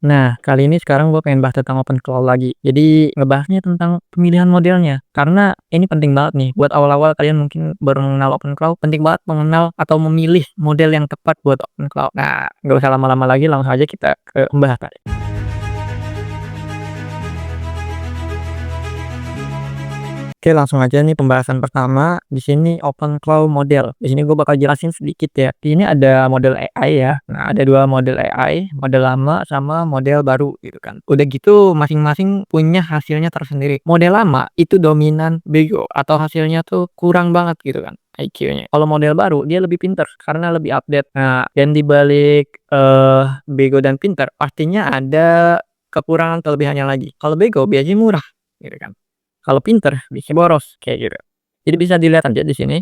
Nah, kali ini sekarang gue pengen bahas tentang open cloud lagi. Jadi ngebahasnya tentang pemilihan modelnya. Karena ini penting banget nih buat awal-awal kalian mungkin baru mengenal open cloud, penting banget mengenal atau memilih model yang tepat buat open cloud. Nah, nggak usah lama-lama lagi, langsung aja kita ke pembahasan. Oke, langsung aja nih pembahasan pertama. Di sini open cloud model. Di sini gue bakal jelasin sedikit ya. Di ini ada model AI ya. Nah, ada dua model AI, model lama sama model baru gitu kan. Udah gitu masing-masing punya hasilnya tersendiri. Model lama itu dominan bego atau hasilnya tuh kurang banget gitu kan IQ-nya. Kalau model baru dia lebih pinter karena lebih update. Nah, dan dibalik bego dan pinter pastinya ada kekurangan kelebihannya lagi. Kalau bego biasanya murah gitu kan. Kalau pinter bisa boros, kayak gitu. Jadi bisa dilihat aja di sini.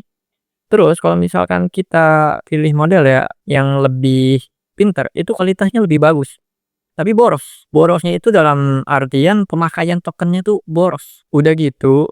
Terus kalau misalkan kita pilih model ya, yang lebih pinter, itu kualitasnya lebih bagus, tapi boros. Borosnya itu dalam artian pemakaian tokennya tuh boros. Udah gitu,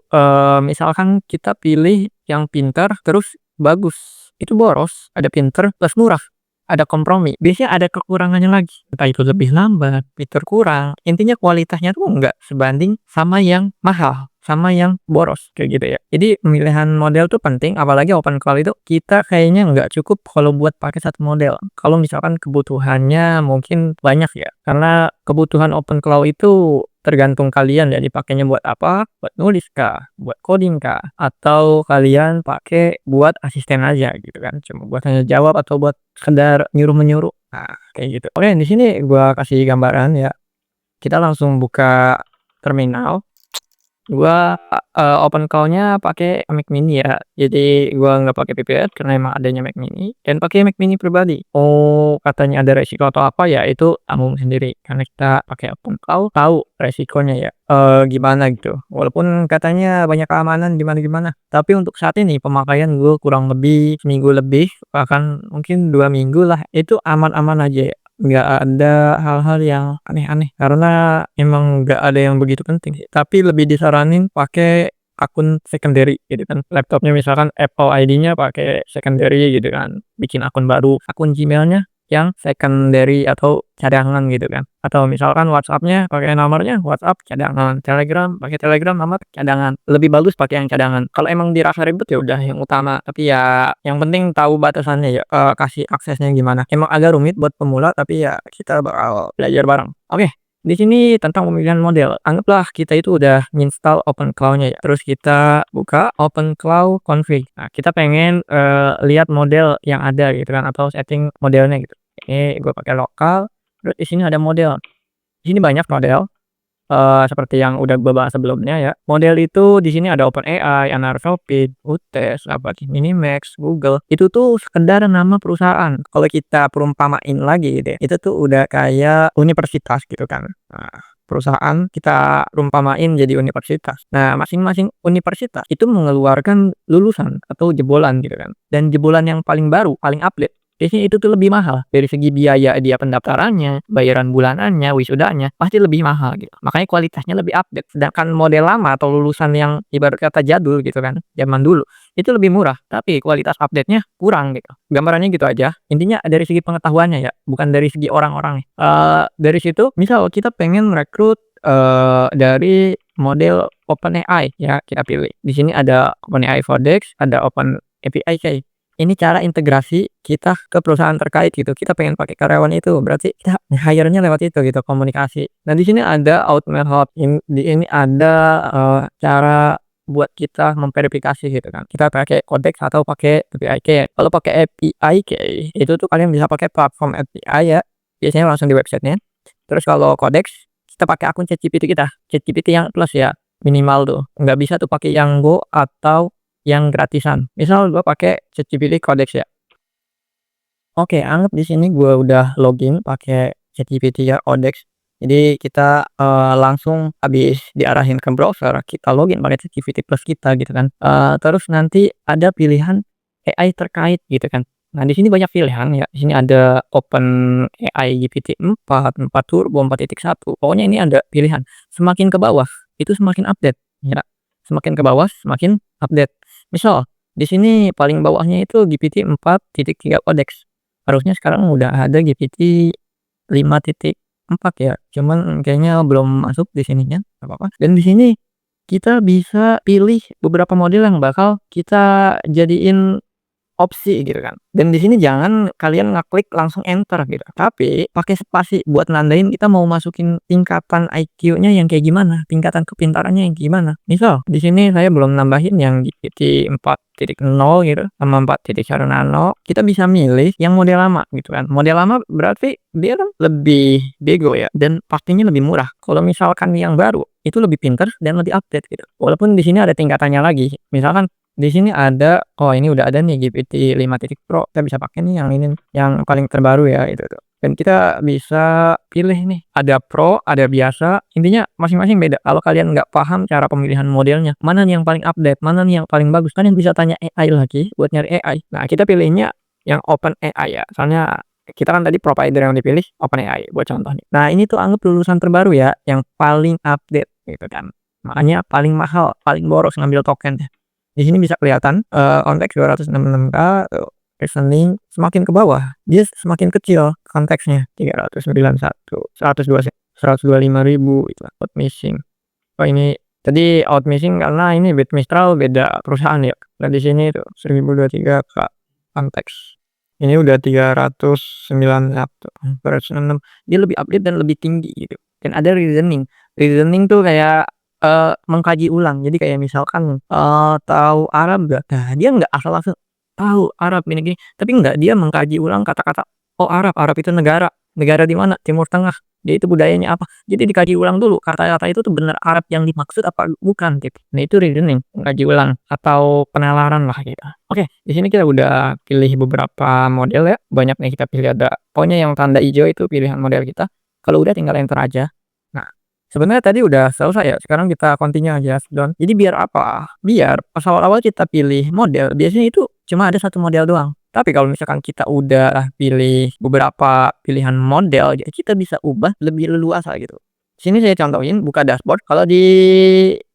misalkan kita pilih yang pinter terus bagus, itu boros, ada pinter plus murah, ada kompromi. Biasanya ada kekurangannya lagi, entah itu lebih lambat, fitur kurang, intinya kualitasnya tuh enggak sebanding sama yang mahal, sama yang boros, kayak gitu ya. Jadi pemilihan model tuh penting, apalagi open cloud itu kita kayaknya nggak cukup kalau buat pakai satu model. Kalau misalkan kebutuhannya mungkin banyak ya, karena kebutuhan open cloud itu tergantung kalian ya dipakainya buat apa, buat nulis kah, buat coding kah, atau kalian pakai buat asisten aja gitu kan, cuma buat tanya jawab atau buat sekedar nyuruh-menyuruh. Nah, kayak gitu. Oke, di sini gua kasih gambaran ya. Kita langsung buka terminal. Gua, open call-nya pakai Mac mini ya. Jadi gua nggak pakai VPS karena emang adanya Mac mini dan pakai Mac mini pribadi. Oh, katanya ada resiko atau apa ya itu tanggung sendiri karena kita pakai open call, tahu resikonya ya, gimana gitu. Walaupun katanya banyak keamanan gimana-gimana, tapi untuk saat ini pemakaian gue kurang lebih seminggu lebih, bahkan mungkin 2 minggu lah, itu aman-aman aja ya. Nggak ada hal-hal yang aneh-aneh, karena emang nggak ada yang begitu penting sih, tapi lebih disaranin pakai akun secondary gitu kan. Laptopnya misalkan Apple ID-nya pakai secondary gitu kan, bikin akun baru, akun Gmail-nya yang secondary atau cadangan gitu kan. Atau misalkan WhatsApp-nya pakai nomornya WhatsApp cadangan, Telegram pakai Telegram nomor cadangan. Lebih bagus pakai yang cadangan. Kalau emang dirasa ribet ya udah yang utama, tapi ya yang penting tahu batasannya ya, kasih aksesnya gimana. Emang agak rumit buat pemula tapi ya kita bakal belajar bareng. Oke, di sini tentang pemilihan model. Anggaplah kita itu udah install open cloud-nya ya. Terus kita buka open cloud config. Nah, kita pengen lihat model yang ada gitu kan atau setting modelnya gitu. Ini gue pakai lokal. Terus di sini ada model. Di sini banyak model. Seperti yang udah gue bahas sebelumnya ya. Model itu di sini ada OpenAI, Anthropic, Utes, apa sih, Minimax, Google. Itu tuh sekedar nama perusahaan. Kalau kita perumpamain lagi gitu ya, itu tuh udah kayak universitas gitu kan. Nah, perusahaan kita perumpamain jadi universitas. Nah, masing-masing universitas itu mengeluarkan lulusan atau jebolan gitu kan. Dan jebolan yang paling baru, paling update biasanya itu tuh lebih mahal dari segi biaya dia pendaftarannya, bayaran bulanannya, wisudanya, pasti lebih mahal gitu. Makanya kualitasnya lebih update. Sedangkan model lama atau lulusan yang ibarat kata jadul gitu kan, zaman dulu, itu lebih murah, tapi kualitas update-nya kurang gitu. Gambarannya gitu aja. Intinya dari segi pengetahuannya ya, bukan dari segi orang-orangnya. Dari situ misal kita pengen rekrut dari model OpenAI ya kita pilih. Di sini ada OpenAI Codex, ada OpenAPI. Ini cara integrasi kita ke perusahaan terkait gitu. Kita pengen pakai karyawan itu, berarti kita hire-nya lewat itu gitu, komunikasi. Nah, di sini ada Automate Hub, di ini ada, cara buat kita memverifikasi gitu kan. Kita pakai Codex atau pakai API key. Kalau pakai API key, itu tuh kalian bisa pakai platform API ya, biasanya langsung di websitenya. Terus kalau Codex, kita pakai akun ChatGPT kita, ChatGPT yang plus ya, minimal tuh. Nggak bisa tuh pakai yang Go atau yang gratisan. Misal gua pakai ChatGPT Codex ya. Oke, anggap di sini gua udah login pakai ChatGPT ya Codex. Jadi kita, langsung habis diarahin ke browser, kita login pakai ChatGPT Plus kita gitu kan. Terus nanti ada pilihan AI terkait gitu kan. Nah, di sini banyak pilihan ya. Di sini ada OpenAI GPT-4, 4 Turbo, 4.1. Pokoknya ini ada pilihan. Semakin ke bawah itu semakin update ya. Semakin ke bawah semakin update. Misal di sini paling bawahnya itu GPT 4.3 Codex. Harusnya sekarang udah ada GPT 5. 4 ya, cuman kayaknya belum masuk di sininya, nggak apa-apa. Dan di sini kita bisa pilih beberapa model yang bakal kita jadiin opsi gitu kan. Dan di sini jangan kalian ngeklik langsung enter gitu, tapi pakai spasi buat nandain kita mau masukin tingkatan IQ-nya yang kayak gimana, tingkatan kepintarannya yang gimana. Misal di sini saya belum nambahin yang GPT 4.0 gitu sama 4.0 kita bisa milih yang model lama gitu kan. Model lama berarti dia kan lebih bego ya dan pastinya lebih murah. Kalau misalkan yang baru itu lebih pintar dan lebih update gitu. Walaupun di sini ada tingkatannya lagi. Misalkan di sini ada, oh ini udah ada nih GPT 5 Pro, kita bisa pakai nih yang ini, yang paling terbaru ya itu tuh. Dan kita bisa pilih nih, ada Pro, ada biasa, intinya masing-masing beda. Kalau kalian nggak paham cara pemilihan modelnya, mana nih yang paling update, mana nih yang paling bagus, kalian bisa tanya AI lagi buat nyari AI. Nah kita pilihnya yang Open AI ya, soalnya kita kan tadi provider yang dipilih OpenAI buat contoh nih. Nah ini tuh anggap lulusan terbaru ya, yang paling update gitu kan. Makanya paling mahal, paling boros ngambil token. Di sini bisa kelihatan, konteks 266K, reasoning semakin ke bawah, dia semakin kecil konteksnya, 391, 125.000 itu out missing. Oh ini tadi out missing karena ini Bit Mistral beda perusahaan ya. Dan di sini tuh 1023K konteks. Ini udah 391, 266. Dia lebih update dan lebih tinggi gitu. Dan ada reasoning. Reasoning tuh kayak mengkaji ulang. Jadi kayak misalkan, tahu Arab nggak? Nah, dia nggak asal langsung tahu Arab gini-gini, tapi enggak, dia mengkaji ulang kata-kata, "Oh Arab, Arab itu negara. Negara di mana? Timur Tengah. Dia itu budayanya apa?" Jadi dikaji ulang dulu kata-kata itu tuh bener Arab yang dimaksud apa bukan gitu. Nah itu reasoning, mengkaji ulang atau penalaran lah gitu. Oke, di sini kita udah pilih beberapa model ya, banyak nih kita pilih ada pokoknya yang tanda hijau itu pilihan model kita. Kalau udah tinggal enter aja. Nah sebenarnya tadi udah selesai ya, sekarang kita continue aja down. Jadi biar apa? Biar pas awal-awal kita pilih model, biasanya itu cuma ada satu model doang. Tapi kalau misalkan kita udah pilih beberapa pilihan model, jadi kita bisa ubah lebih leluasa gitu. Sini saya contohin buka dashboard. Kalau di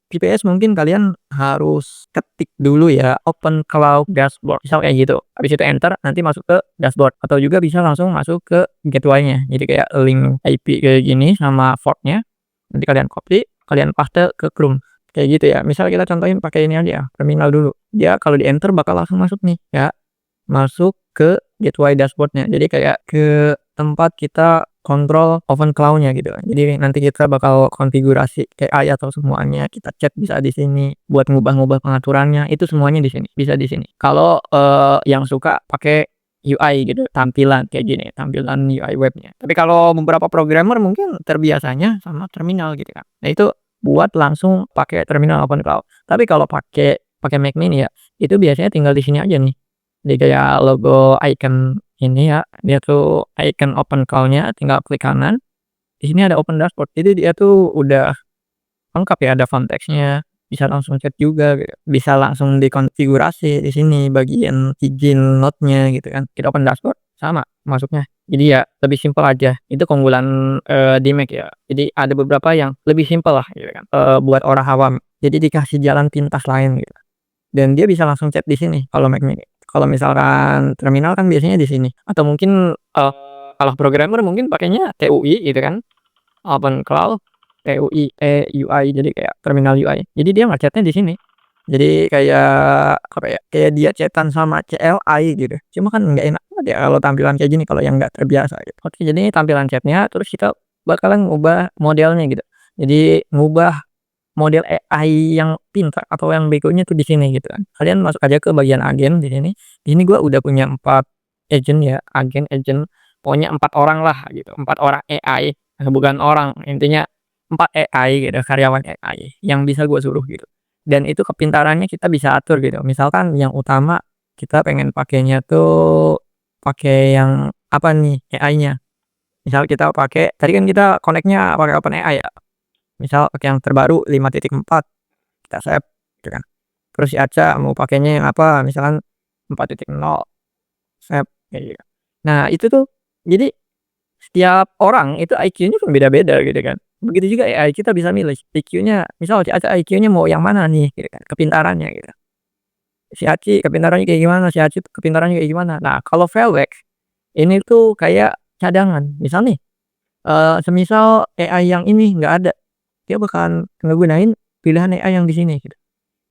VPS mungkin kalian harus ketik dulu ya Open Cloud Dashboard. Misal kayak gitu. Habis itu enter nanti masuk ke dashboard atau juga bisa langsung masuk ke gateway-nya. Jadi kayak link IP kayak gini sama fork-nya. Nanti kalian copy, kalian paste ke Chrome. Kayak gitu ya. Misal kita contohin pakai ini aja, terminal dulu. Dia kalau di enter bakal langsung masuk nih ya. Masuk ke gateway dashboard-nya. Jadi kayak ke tempat kita kontrol Open Cloud-nya gitu. Jadi nanti kita bakal konfigurasi AI atau semuanya kita chat bisa di sini buat ngubah-ngubah pengaturannya itu semuanya di sini, bisa di sini. Kalau yang suka pakai UI gitu, tampilan kayak gini, tampilan UI webnya. Tapi kalau beberapa programmer mungkin terbiasanya sama terminal gitu kan. Nah itu buat langsung pakai terminal Open Cloud. Tapi kalau pakai Mac mini ya, itu biasanya tinggal di sini aja nih. Jadi kayak logo icon ini ya, dia tuh icon Open Cloud-nya tinggal klik kanan. Di sini ada Open Dashboard. Jadi dia tuh udah lengkap ya, ada font text-nya, bisa langsung chat juga gitu, bisa langsung dikonfigurasi di sini bagian izin note-nya gitu kan. Kita Open Dashboard sama masuknya. Jadi ya lebih simpel aja. Itu keunggulan, di Mac ya. Jadi ada beberapa yang lebih simpel lah gitu kan, buat orang awam. Jadi dikasih jalan pintas lain gitu. Dan dia bisa langsung chat di sini kalau Mac mini. Kalau misalkan terminal kan biasanya di sini atau mungkin, kalau programmer mungkin pakainya TUI gitu kan, Open Cloud, TUI, UI jadi kayak terminal UI. Jadi dia nge-chat-nya di sini. Jadi kayak apa ya, kayak dia chat-an sama CLI gitu. Cuma kan nggak enak banget ya kalau tampilan kayak gini kalau yang nggak terbiasa gitu. Oke, jadi ini tampilan chat-nya terus kita bakalan ngubah modelnya gitu. Jadi ngubah model AI yang pintar atau yang begonya tuh di sini gitu kan. Kalian masuk aja ke bagian agen di sini. Di sini gua udah punya 4 agent ya, agen, agent, pokoknya 4 orang lah gitu, 4 orang AI, bukan orang, intinya 4 AI gitu, karyawan AI yang bisa gua suruh gitu. Dan itu kepintarannya kita bisa atur gitu. Misalkan yang utama kita pengen pakainya tuh pakai yang apa nih AI-nya. Misal kita pakai tadi kan kita connect-nya pakai OpenAI ya. Misal pakai yang terbaru 5.4 kita save gitu kan. Terus si Aca mau pakainya yang apa, misalkan 4.0 save kayak gitu. Nah itu tuh jadi setiap orang itu IQ-nya kan beda-beda gitu kan. Begitu juga AI kita bisa milih IQ-nya, misal si Aca IQ-nya mau yang mana nih gitu kan, kepintarannya gitu. Si Aci kepintarannya kayak gimana, si Aci kepintarannya kayak gimana. Nah kalau Velwex ini tuh kayak cadangan. Misal nih semisal AI yang ini nggak ada, dia bakalan ngegunain pilihan AI yang di sini gitu.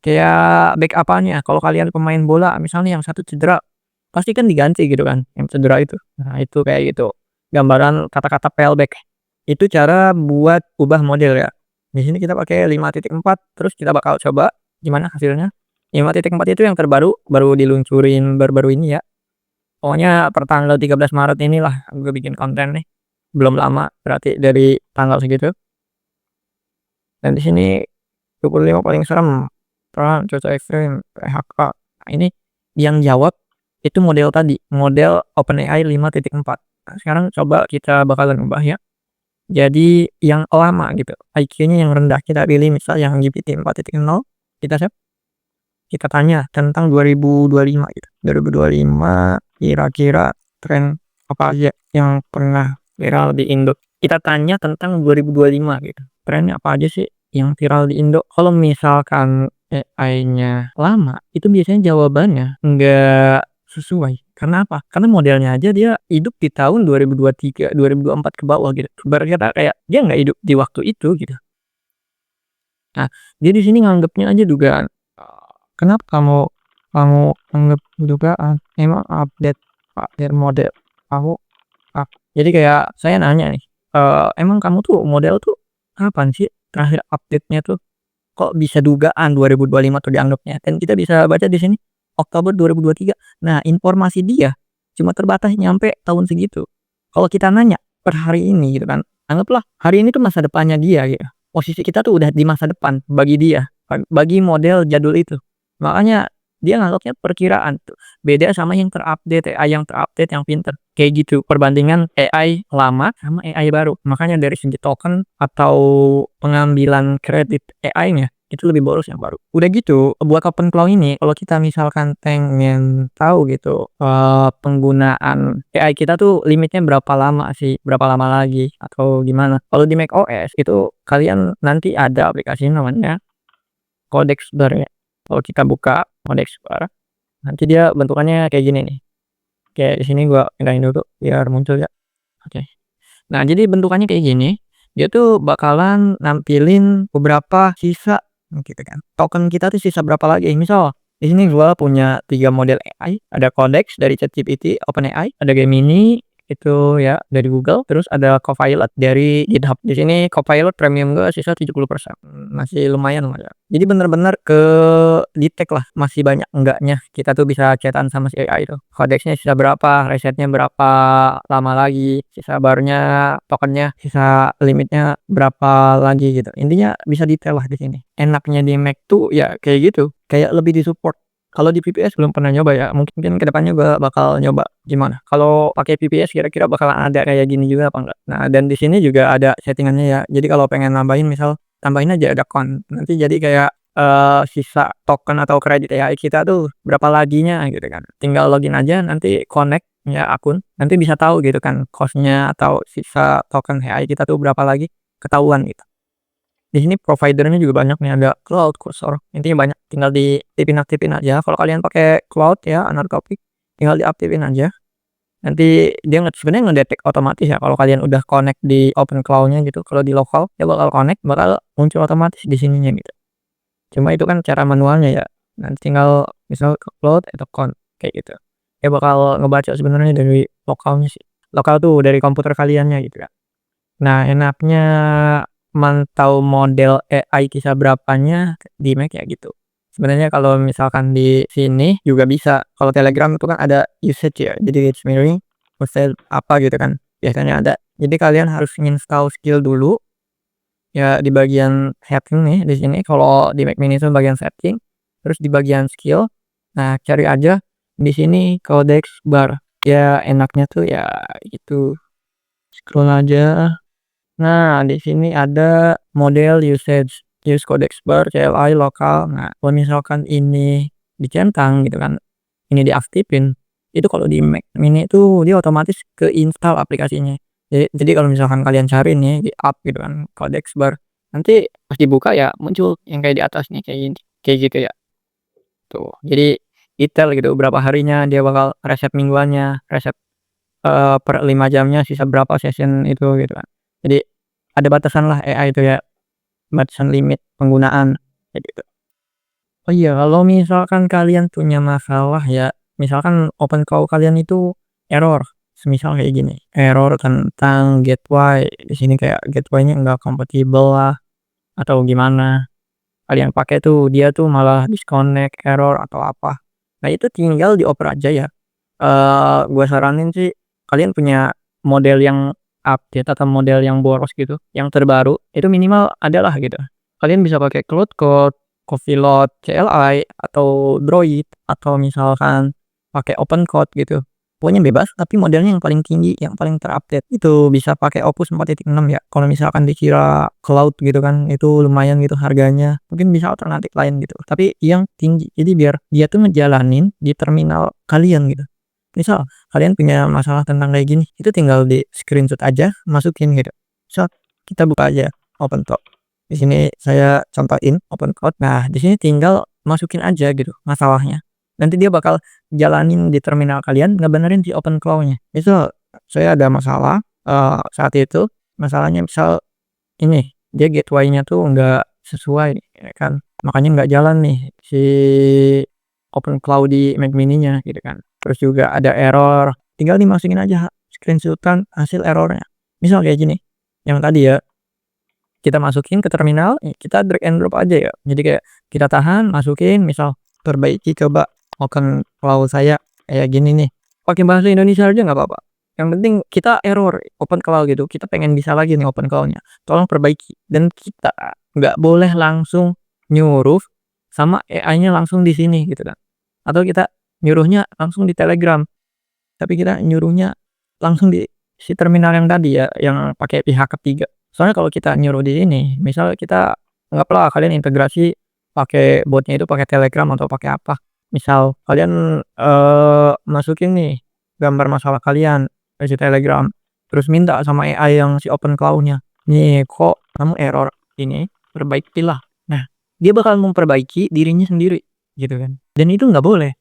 Kayak backup-annya kalau kalian pemain bola misalnya yang satu cedera, pasti kan diganti gitu kan yang cedera itu. Nah itu kayak gitu, gambaran kata-kata failback. Itu cara buat ubah model ya. Di sini kita pakai 5.4 terus kita bakal coba gimana hasilnya. 5.4 itu yang terbaru, baru diluncurin baru-baru ini ya. Pokoknya per tanggal 13 Maret inilah gue bikin konten nih. Belum lama berarti dari tanggal segitu. Dan di sini 25 paling serem, perang, cuaca ekstrem, PHK. Nah, ini yang jawab itu model tadi, model OpenAI 5.4. Nah, sekarang coba kita bakalan ubah ya. Jadi yang lama gitu, IQ-nya yang rendah kita pilih misal yang GPT 4.0, kita save, kita tanya tentang 2025 gitu. 2025 kira-kira tren apa aja yang pernah viral di Indo. Kita tanya tentang 2025 gitu. Trennya apa aja sih yang viral di Indo? Kalau misalkan AI-nya lama, itu biasanya jawabannya nggak sesuai. Karena apa? Karena modelnya aja dia hidup di tahun 2023, 2024 ke bawah gitu. Berarti kata kayak dia nggak hidup di waktu itu gitu. Nah, dia di sini nganggapnya aja dugaan. Kenapa kamu kamu anggap dugaan? Emang update model kamu jadi kayak saya nanya nih, "Emang kamu tuh model tuh kapan sih terakhir update-nya tuh? Kok bisa dugaan 2025 tuh dianggapnya?" Dan kita bisa baca di sini Oktober 2023. Nah, informasi dia cuma terbatas nyampe tahun segitu. Kalau kita nanya per hari ini gitu kan, anggaplah hari ini tuh masa depannya dia gitu. Posisi kita tuh udah di masa depan bagi dia, bagi model jadul itu. Makanya dia nganggapnya perkiraan tuh, beda sama yang terupdate, AI yang terupdate yang pinter, kayak gitu perbandingan AI lama sama AI baru. Makanya dari segi token atau pengambilan kredit AI-nya, itu lebih boros yang baru. Udah gitu, buat OpenClaw ini kalau kita misalkan pengen tahu gitu, penggunaan AI kita tuh limitnya berapa lama sih, berapa lama lagi atau gimana. Kalau di macOS itu kalian nanti ada aplikasi namanya Codex Bar ya. Kalau kita buka Codex Bar, nanti dia bentukannya kayak gini nih. Kayak di sini gua pindahin dulu biar muncul ya. Oke. Nah, jadi bentukannya kayak gini, dia tuh bakalan nampilin beberapa sisa gitu kan. Token kita tuh sisa berapa lagi. Misal di sini gua punya 3 model AI, ada Codex dari ChatGPT, OpenAI, ada Gemini itu ya dari Google, terus ada Copilot dari GitHub. Di sini Copilot premium gua sisa 70%, masih lumayan lah ya. Jadi bener-bener ke-detect lah masih banyak enggaknya kita tuh bisa chat-an sama si AI itu. Codex-nya sisa berapa, resetnya berapa lama lagi, sisa barnya, tokennya, sisa limitnya berapa lagi gitu. Intinya bisa detail lah di sini. Enaknya di Mac tuh ya kayak gitu, kayak lebih di-support. Kalau di VPS belum pernah nyoba ya, mungkin ke depannya gua bakal nyoba gimana. Kalau pakai VPS kira-kira bakalan ada kayak gini juga apa enggak. Nah, dan di sini juga ada settingannya ya. Jadi kalau pengen nambahin misal tambahin aja ada count. Nanti jadi kayak, sisa token atau kredit AI kita tuh berapa laginya gitu kan. Tinggal login aja nanti connect ya akun, nanti bisa tahu gitu kan cost-nya atau sisa token AI kita tuh berapa lagi, ketahuan gitu. Di sini provider-nya juga banyak nih, ada Cloud, Cursor, intinya banyak, tinggal diaktifin aja. Kalau kalian pakai Cloud ya, Anarcopy, tinggal diaktifin aja. Nanti dia sebenarnya ngedetect otomatis ya kalau kalian udah connect di OpenClaw-nya gitu. Kalau di lokal dia bakal connect, bakal muncul otomatis di sininya gitu. Cuma itu kan cara manualnya ya. Nanti tinggal misal ke Cloud atau kayak gitu. Dia bakal ngebaca sebenarnya dari lokalnya sih. Lokal tuh dari komputer kaliannya gitu ya. Nah, enaknya mantau model AI kisah berapanya di Mac ya gitu. Sebenarnya kalau misalkan di sini juga bisa. Kalau Telegram itu kan ada usage ya. Jadi read mirroring, usage apa gitu kan. Biasanya ada. Jadi kalian harus install skill dulu. Ya di bagian setting nih di sini kalau di Mac mini itu bagian setting, terus di bagian skill. Nah, cari aja di sini Codex Bar. Ya enaknya tuh ya gitu. Scroll aja. Nah, di sini ada model usage, use Codex Bar, CLI lokal. Nah, kalau misalkan ini dicentang gitu kan, ini diaktifin, itu kalau di Mac mini itu dia otomatis ke-install aplikasinya. Jadi kalau misalkan kalian cari nih di app gitu kan, Codex Bar, nanti pas dibuka ya muncul yang kayak di atas nih, kayak gini, kayak gitu ya. Tuh, jadi detail gitu berapa harinya dia bakal reset mingguannya, reset per 5 jamnya sisa berapa session itu gitu kan. Jadi ada batasan lah AI itu ya, batasan limit penggunaan kayak gitu. Oh iya, kalau misalkan kalian punya masalah ya, misalkan OpenClaw kalian itu error, semisal kayak gini, error tentang gateway, di sini kayak gateway-nya nggak kompatibel lah atau gimana, kalian pakai tuh dia tuh malah disconnect, error atau apa. Nah itu tinggal dioper aja ya. Gua saranin sih kalian punya model yang update atau model yang boros gitu, yang terbaru, itu minimal adalah gitu. Kalian bisa pakai Cloud Code, Copilot, CLI, atau Droid, atau misalkan pakai OpenCode gitu. Pokoknya bebas, tapi modelnya yang paling tinggi, yang paling terupdate. Itu bisa pakai Opus 4.6 ya. Kalau misalkan dikira cloud gitu kan, itu lumayan gitu harganya. Mungkin bisa alternatif lain gitu. Tapi yang tinggi. Jadi biar dia tuh ngejalanin di terminal kalian gitu. Misal kalian punya masalah tentang kayak gini, itu tinggal di screenshot aja, masukin gitu. So, kita buka aja OpenCode. Di sini saya contohin OpenCode. Nah, di sini tinggal masukin aja gitu masalahnya. Nanti dia bakal jalanin di terminal kalian, ngebenerin si OpenClaw-nya. Misal saya ada masalah saat itu, masalahnya misal ini, dia gateway-nya tuh nggak sesuai ya kan. Makanya nggak jalan nih si OpenClaw di Mac mini-nya gitu kan. Terus juga ada error, tinggal dimasukin aja screenshot-an hasil errornya. Misal kayak gini, yang tadi ya, kita masukin ke terminal, kita drag and drop aja ya. Jadi kayak kita tahan, masukin, misal perbaiki coba OpenClaw saya kayak gini nih. Pakai bahasa Indonesia aja nggak apa-apa. Yang penting kita error OpenClaw gitu. Kita pengen bisa lagi nih OpenClaw-nya. Tolong perbaiki. Dan kita nggak boleh langsung nyuruh sama AI-nya langsung di sini gitu kan. Atau kita nyuruhnya langsung di Telegram, tapi kita nyuruhnya langsung di si terminal yang tadi ya, yang pakai pihak ketiga. Soalnya kalau kita nyuruh di sini, misal kita anggaplah kalian integrasi pakai botnya itu pakai Telegram atau pakai apa. Misal kalian, masukin nih gambar masalah kalian ke si Telegram, terus minta sama AI yang si OpenClaw-nya, "Nih kok kamu error ini, perbaikilah." Nah, dia bakal memperbaiki dirinya sendiri gitu kan. Dan itu nggak boleh.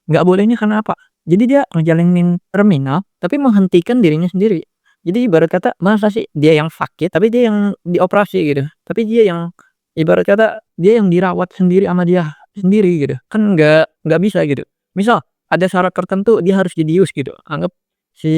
Nggak bolehnya karena apa? Jadi dia ngejalanin terminal, tapi menghentikan dirinya sendiri. Jadi ibarat kata, masa sih dia yang sakit, tapi dia yang dioperasi gitu. Tapi dia yang ibarat kata, dia yang dirawat sendiri sama dia sendiri gitu. Kan nggak bisa gitu. Misal ada syarat tertentu dia harus dibius gitu. Anggap si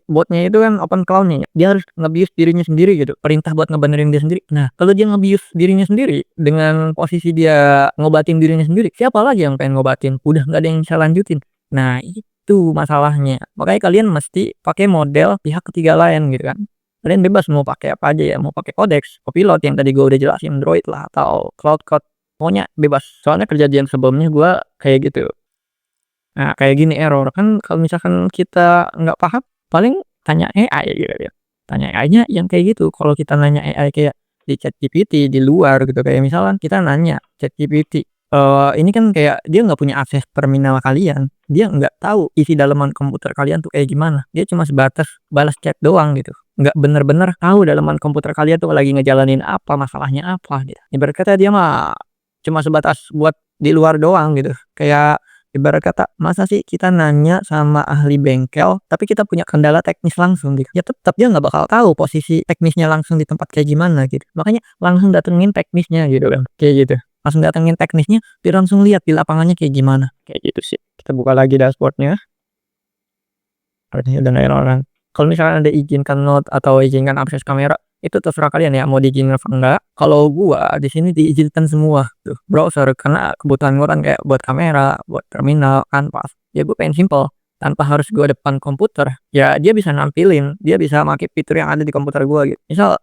botnya itu kan OpenClaw nih, dia harus ngebius dirinya sendiri gitu. Perintah buat ngebenerin dia sendiri. Nah, kalau dia ngebius dirinya sendiri dengan posisi dia ngobatin dirinya sendiri, siapa lagi yang pengen ngobatin? Udah nggak ada yang bisa lanjutin. Nah, itu masalahnya. Makanya kalian mesti pakai model pihak ketiga lain gitu kan. Kalian bebas mau pakai apa aja ya, mau pakai Codex, Copilot yang tadi gue udah jelasin, Droid lah atau Cloud Code. Pokoknya bebas. Soalnya kejadian sebelumnya gue kayak gitu. Nah, kayak gini error kan kalau misalkan kita nggak paham, paling tanya AI gitu ya. Tanya AI-nya yang kayak gitu. Kalau kita nanya AI kayak di ChatGPT di luar gitu, kayak misalkan kita nanya ChatGPT, ini kan kayak dia nggak punya akses terminal kalian, dia nggak tahu isi dalaman komputer kalian tuh kayak gimana. Dia cuma sebatas balas chat doang gitu. Nggak bener-bener tahu dalaman komputer kalian tuh lagi ngejalanin apa, masalahnya apa gitu. Ibarat kata dia mah cuma sebatas buat di luar doang gitu. Kayak ibarat kata, masa sih kita nanya sama ahli bengkel, tapi kita punya kendala teknis langsung gitu. Ya tetap dia nggak bakal tahu posisi teknisnya langsung di tempat kayak gimana gitu. Makanya langsung datengin teknisnya gitu kan, kayak gitu. Langsung datengin teknisnya, biar langsung lihat di lapangannya kayak gimana, kayak gitu sih. Kita buka lagi dashboard-nya, harusnya udah nggak error kan. Kalau misalkan ada izinkan note atau izinkan akses kamera, itu terserah kalian ya mau diizinin apa enggak. Kalau gua di sini diizinkan semua tuh browser karena kebutuhan gua kan kayak buat kamera, buat terminal, kanvas. Ya gua pengen simple tanpa harus gua depan komputer. Ya dia bisa nampilin, dia bisa pakai fitur yang ada di komputer gua gitu. Misal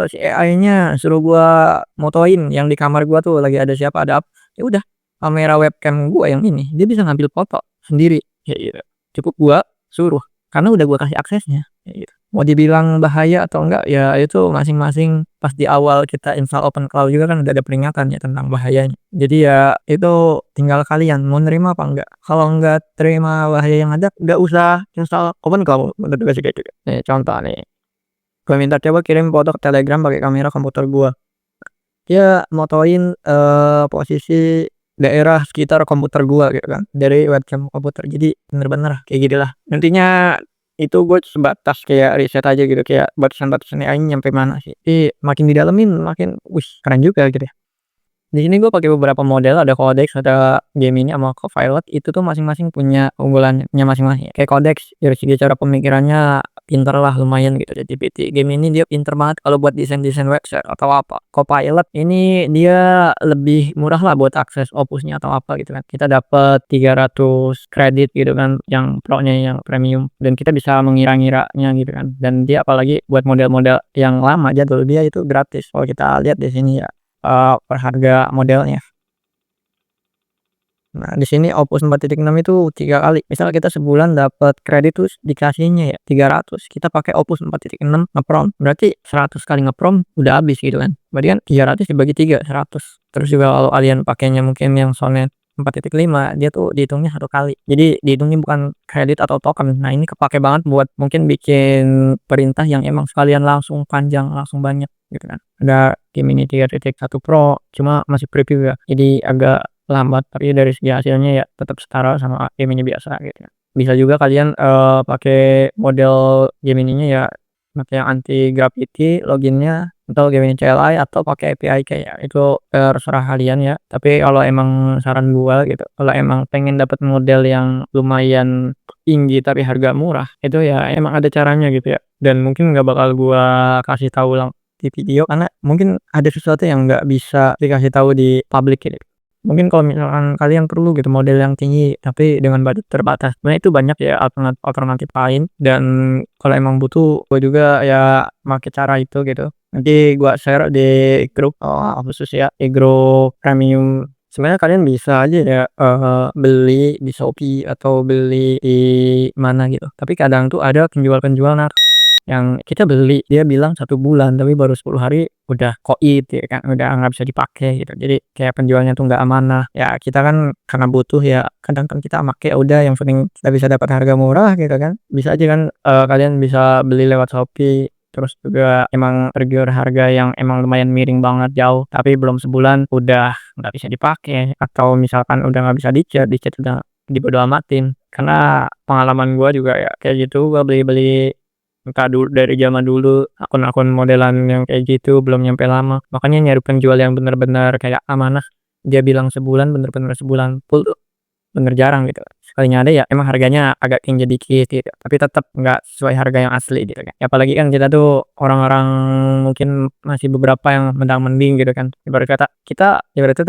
si AI-nya suruh gua motoin yang di kamar gua tuh lagi ada siapa, ada apa. Ya udah, kamera webcam gua yang ini, dia bisa ngambil foto sendiri kayak gitu. Cukup gua suruh karena udah gua kasih aksesnya kayak gitu. Mau dibilang bahaya atau enggak, ya itu masing-masing pas di awal kita install OpenClaw juga kan udah ada peringatan ya tentang bahayanya. Jadi ya itu tinggal kalian mau nerima apa enggak. Kalau enggak terima bahaya yang ada, enggak usah install OpenClaw, menurut gue sih kayak gitu. Nih contoh nih, gue minta coba kirim foto ke Telegram pakai kamera komputer gua. Dia motoin, posisi daerah sekitar komputer gua gitu kan, dari webcam komputer. Jadi bener-bener kayak gitulah. Intinya itu gue sebatas kayak riset aja gitu, kayak batasan-batasan AI nyampe mana sih. Makin didalemin makin, wih keren juga gitu ya. Di sini gue pakai beberapa model, ada Codex, ada Gemini, sama Copilot. Itu tuh masing-masing punya keunggulannya masing-masing. Kayak Codex dari segi cara pemikirannya pinter lah, lumayan gitu. ChatGPT. Gemini dia pinter banget kalau buat desain-desain website atau apa. Copilot ini dia lebih murah lah buat akses Opusnya atau apa gitu kan. Kita dapat 300 kredit gitu kan, yang Pro-nya yang premium, dan kita bisa mengira-ngiranya gitu kan. Dan dia apalagi buat model-model yang lama jadul, dia itu gratis. Kalau kita lihat di sini ya, per harga modelnya. Nah, di sini Opus 4.6 itu 3 kali. Misal kita sebulan dapat kredit terus dikasihnya ya 300, kita pakai Opus 4.6 ngeprom, berarti 100 kali ngeprom udah habis gitu kan. Berarti kan 300 dibagi 3, 100. Terus juga kalau kalian pakainya mungkin yang Sonnet 4.5, dia tuh dihitungnya 1 kali. Jadi dihitungnya bukan kredit atau token. Nah, ini kepake banget buat mungkin bikin perintah yang emang sekalian langsung panjang, langsung banyak gitu kan. Ada Gemini 3.1 Pro, cuma masih preview ya. Jadi agak lambat, tapi dari segi hasilnya ya tetap setara sama Gemini biasa gitu ya. Bisa juga kalian, pakai model Gemini-nya ya, pakai yang anti gravity loginnya, atau Gemini CLI, atau pakai API kayak itu terserah kalian ya. Tapi kalau emang saran gua gitu, kalau emang pengen dapat model yang lumayan tinggi tapi harga murah, itu ya emang ada caranya gitu ya. Dan mungkin nggak bakal gua kasih tahu di video, karena mungkin ada sesuatu yang nggak bisa dikasih tahu di publik gitu. Mungkin kalau misalkan kalian perlu gitu model yang tinggi tapi dengan budget terbatas, sebenarnya itu banyak ya alternatif lain, dan kalau emang butuh gue juga ya make cara itu gitu. Nanti gua share di grup, khusus ya, di grup premium. Sebenarnya kalian bisa aja ya, beli di Shopee atau beli di mana gitu, tapi kadang tuh ada penjual-penjual yang kita beli, dia bilang 1 bulan tapi baru 10 hari udah koit ya kan, udah nggak bisa dipakai gitu. Jadi kayak penjualnya tuh nggak amanah. Ya kita kan karena butuh ya, kadang kan kita make, ya udah yang penting kita bisa dapat harga murah gitu kan. Bisa aja kan, kalian bisa beli lewat Shopee, terus juga emang review harga yang emang lumayan miring banget, jauh, tapi belum sebulan udah nggak bisa dipakai, atau misalkan udah nggak bisa dicat udah dibodo amatin. Karena pengalaman gua juga ya kayak gitu, gua beli-beli entah dari zaman dulu, akun-akun modelan yang kayak gitu belum nyampe lama. Makanya nyari penjual yang bener-bener kayak amanah, dia bilang sebulan, bener-bener sebulan full tuh bener jarang gitu. Sekalinya ada ya emang harganya agak tinggi dikit gitu, tapi tetap nggak sesuai harga yang asli gitu kan. Ya apalagi kan kita tuh orang-orang mungkin masih beberapa yang mendang-mending gitu kan. Ibarat kata kita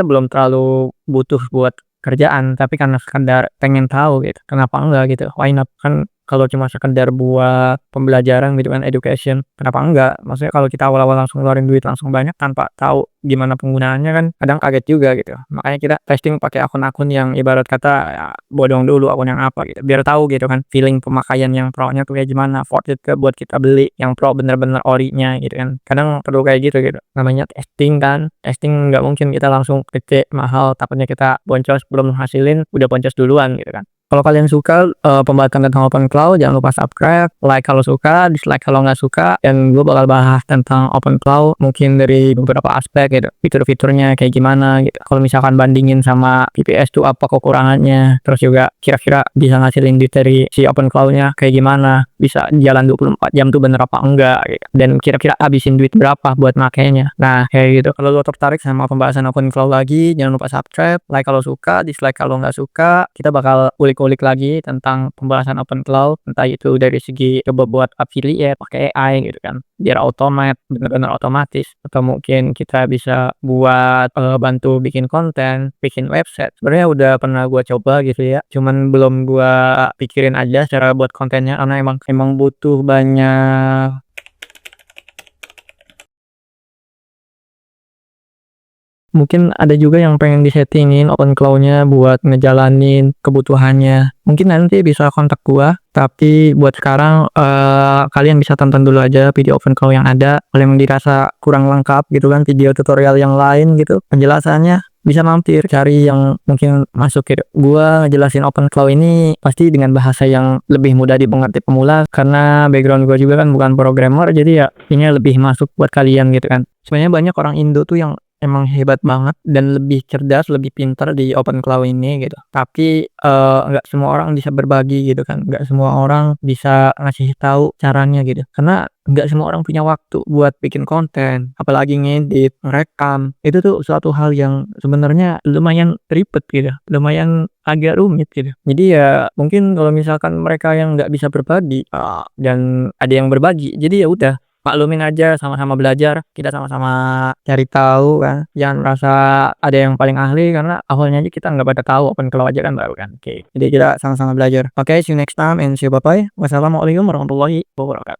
belum terlalu butuh buat kerjaan, tapi karena sekedar pengen tahu gitu, kenapa enggak gitu, why not. Kan kalau cuma sekedar buat pembelajaran gitu kan, education, kenapa enggak? Maksudnya kalau kita awal-awal langsung ngeluarin duit langsung banyak tanpa tahu gimana penggunaannya, kan kadang kaget juga gitu. Makanya kita testing pakai akun-akun yang ibarat kata ya bodong dulu akun yang apa gitu, biar tahu gitu kan feeling pemakaian yang Pro-nya tuh kayak gimana, worth it ke buat kita beli yang Pro bener-bener ori-nya gitu kan. Kadang perlu kayak gitu, namanya testing kan. Testing nggak mungkin kita langsung kece mahal, takutnya kita boncos belum hasilin udah boncos duluan gitu kan. Kalau kalian suka pembahasan tentang Open Cloud, jangan lupa subscribe, like kalau suka, dislike kalau nggak suka. Dan gue bakal bahas tentang Open Cloud mungkin dari beberapa aspek gitu, fitur-fiturnya kayak gimana gitu. Kalau misalkan bandingin sama VPS tuh apa kekurangannya, terus juga kira-kira bisa ngasilin duit dari si Open Cloud-nya kayak gimana, bisa jalan 24 jam tuh bener apa enggak gitu. Dan kira-kira habisin duit berapa buat makainya. Nah kayak gitu. Kalau lo tertarik sama pembahasan Open Cloud lagi, jangan lupa subscribe, like kalau suka, dislike kalau nggak suka. Kita bakal kulik lagi tentang pembahasan Open Cloud, entah itu dari segi coba buat affiliate pakai AI gitu kan, biar bener-bener otomatis, atau mungkin kita bisa buat bantu bikin konten, bikin website. Sebenarnya udah pernah gua coba gitu ya, cuman belum gua pikirin aja cara buat kontennya, karena emang butuh banyak. Mungkin ada juga yang pengen disettingin Open Cloud-nya buat ngejalanin kebutuhannya. Mungkin nanti bisa kontak gua, tapi buat sekarang kalian bisa tonton dulu aja video Open Cloud yang ada. Kalau emang dirasa kurang lengkap gitu kan, video tutorial yang lain gitu penjelasannya, bisa mampir cari yang mungkin masuk gitu. Gua ngejelasin Open Cloud ini pasti dengan bahasa yang lebih mudah dimengerti pemula, karena background gua juga kan bukan programmer, jadi ya ini lebih masuk buat kalian gitu kan. Sebenarnya banyak orang Indo tuh yang emang hebat banget dan lebih cerdas, lebih pintar di open cloud ini gitu. Tapi, nggak semua orang bisa berbagi gitu kan, nggak semua orang bisa ngasih tahu caranya gitu. Karena nggak semua orang punya waktu buat bikin konten, apalagi ngedit, ngerekam, itu tuh suatu hal yang sebenarnya lumayan ribet gitu, lumayan agak rumit gitu. Jadi ya mungkin kalau misalkan mereka yang nggak bisa berbagi, dan ada yang berbagi, jadi ya udah maklumin aja, sama-sama belajar, kita sama-sama cari tahu kan, jangan merasa ada yang paling ahli karena awalnya aja kita nggak pada tahu, open cloud aja kan baru kan, oke. Jadi kita sama-sama belajar. Oke, see you next time and see you, bye-bye. Wassalamualaikum warahmatullahi wabarakatuh.